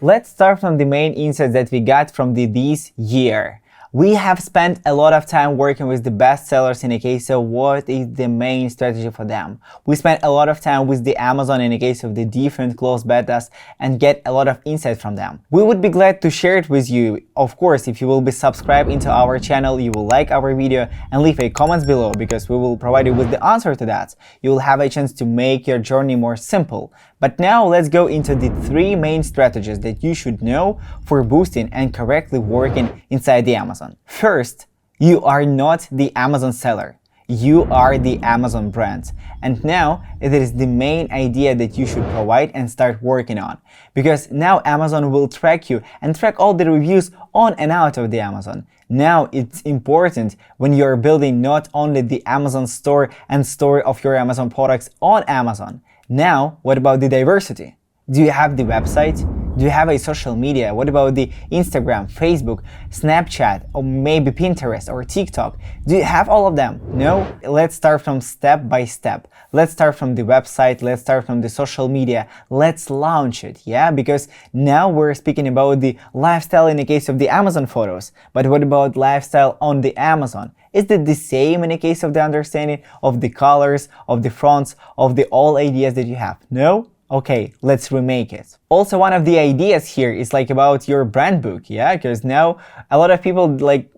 Let's start from the main insights that we got from this year. We have spent a lot of time working with the best sellers in the case of what is the main strategy for them. We spent a lot of time with the Amazon in the case of the different closed betas and get a lot of insight from them. We would be glad to share it with you. Of course, if you will be subscribed into our channel, you will like our video and leave a comment below because we will provide you with the answer to that. You will have a chance to make your journey more simple. But now let's go into the 3 main strategies that you should know for boosting and correctly working inside the Amazon. First, you are not the Amazon seller. You are the Amazon brand. And now it is the main idea that you should provide and start working on. Because now Amazon will track you and track all the reviews on and out of the Amazon. Now it's important when you're building not only the Amazon store and store of your Amazon products on Amazon. Now, what about the diversity? Do you have the website? Do you have a social media? What about the Instagram, Facebook, Snapchat, or maybe Pinterest or TikTok? Do you have all of them? No? Let's start from step by step. Let's start from the website. Let's start from the social media. Let's launch it, yeah? Because now we're speaking about the lifestyle in the case of the Amazon photos. But what about lifestyle on the Amazon? Is it the same in the case of the understanding of the colors, of the fonts, of the all ideas that you have? No? Okay, let's remake it. Also, one of the ideas here is like about your brand book, yeah? Because now a lot of people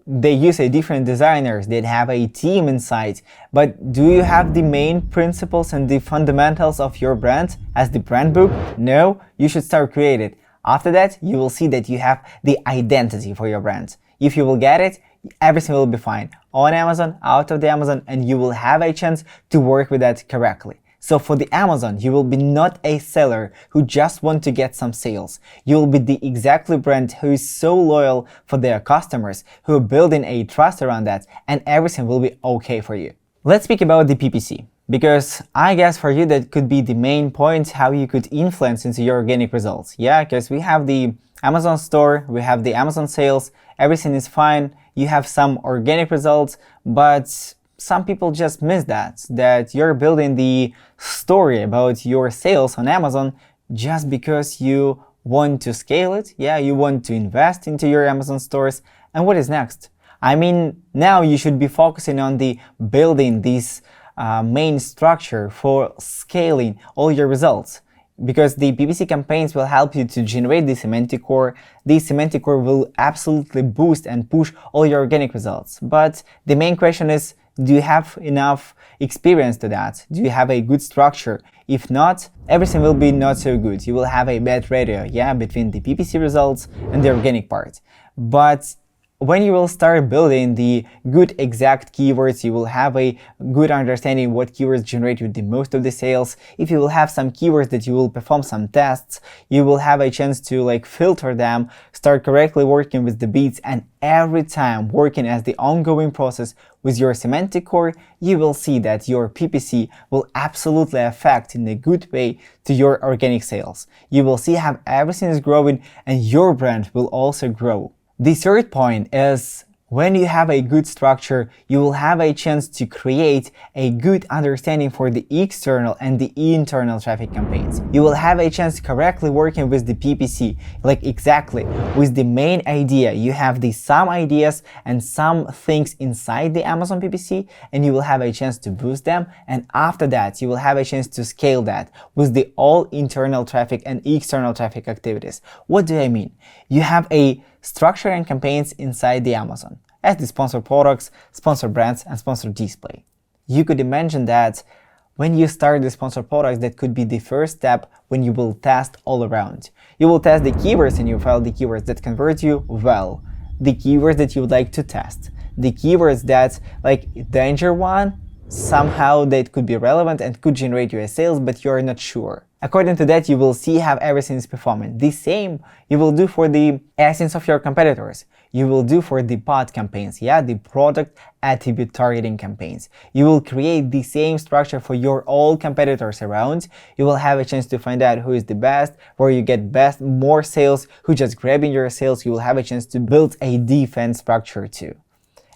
they use a different designers, they have a team inside. But do you have the main principles and the fundamentals of your brand as the brand book? No? You should start creating it. After that, you will see that you have the identity for your brand. If you will get it, everything will be fine. On Amazon, out of the Amazon, and you will have a chance to work with that correctly. So for the Amazon, you will be not a seller who just want to get some sales. You will be the exactly brand who is so loyal for their customers, who are building a trust around that, and everything will be okay for you. Let's speak about the PPC. Because I guess for you that could be the main point how you could influence into your organic results. Yeah, because we have the Amazon store, we have the Amazon sales, everything is fine. You have some organic results, but some people just miss that you're building the story about your sales on Amazon just because you want to scale it. Yeah, you want to invest into your Amazon stores. And what is next? I mean, now you should be focusing on the building this main structure for scaling all your results. Because the PPC campaigns will help you to generate the semantic core. The semantic core will absolutely boost and push all your organic results. But the main question is, do you have enough experience to that? Do you have a good structure? If not, everything will be not so good. You will have a bad ratio, yeah, between the PPC results and the organic part. But when you will start building the good exact keywords, you will have a good understanding what keywords generate you the most of the sales. If you will have some keywords that you will perform some tests, you will have a chance to filter them, start correctly working with the beats, and every time working as the ongoing process with your semantic core, you will see that your PPC will absolutely affect in a good way to your organic sales. You will see how everything is growing and your brand will also grow. The third point is when you have a good structure, you will have a chance to create a good understanding for the external and the internal traffic campaigns. You will have a chance correctly working with the PPC, exactly with the main idea. You have some ideas and some things inside the Amazon PPC, and you will have a chance to boost them. And after that, you will have a chance to scale that with the all internal traffic and external traffic activities. What do I mean? You have a structure and campaigns inside the Amazon as the sponsored products, sponsored brands, and sponsored display. You could imagine that when you start the sponsored products, that could be the first step when you will test all around. You will test the keywords in your file, the keywords that convert you well, the keywords that you would like to test, the keywords that danger one, somehow that could be relevant and could generate you a sales, but you're not sure. According to that, you will see how everything is performing. The same you will do for the essence of your competitors. You will do for the pod campaigns, yeah, the product attribute targeting campaigns. You will create the same structure for your all competitors around. You will have a chance to find out who is the best, where you get more sales, who just grabbing your sales. You will have a chance to build a defense structure too.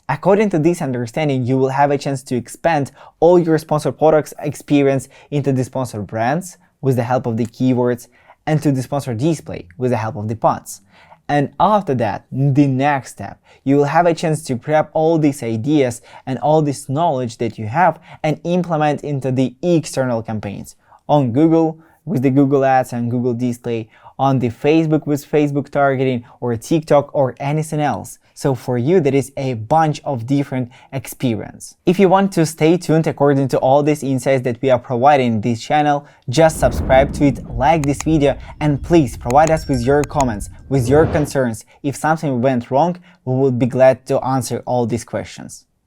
According to this understanding, you will have a chance to expand all your sponsored products experience into the sponsored brands with the help of the keywords, and to the sponsored display with the help of the pods. And after that, the next step, you will have a chance to grab all these ideas and all this knowledge that you have and implement into the external campaigns on Google with the Google Ads and Google Display, on the Facebook with Facebook targeting, or TikTok, or anything else. So for you, there is a bunch of different experience. If you want to stay tuned according to all these insights that we are providing in this channel, just subscribe to it, like this video, and please provide us with your comments, with your concerns. If something went wrong, we would be glad to answer all these questions.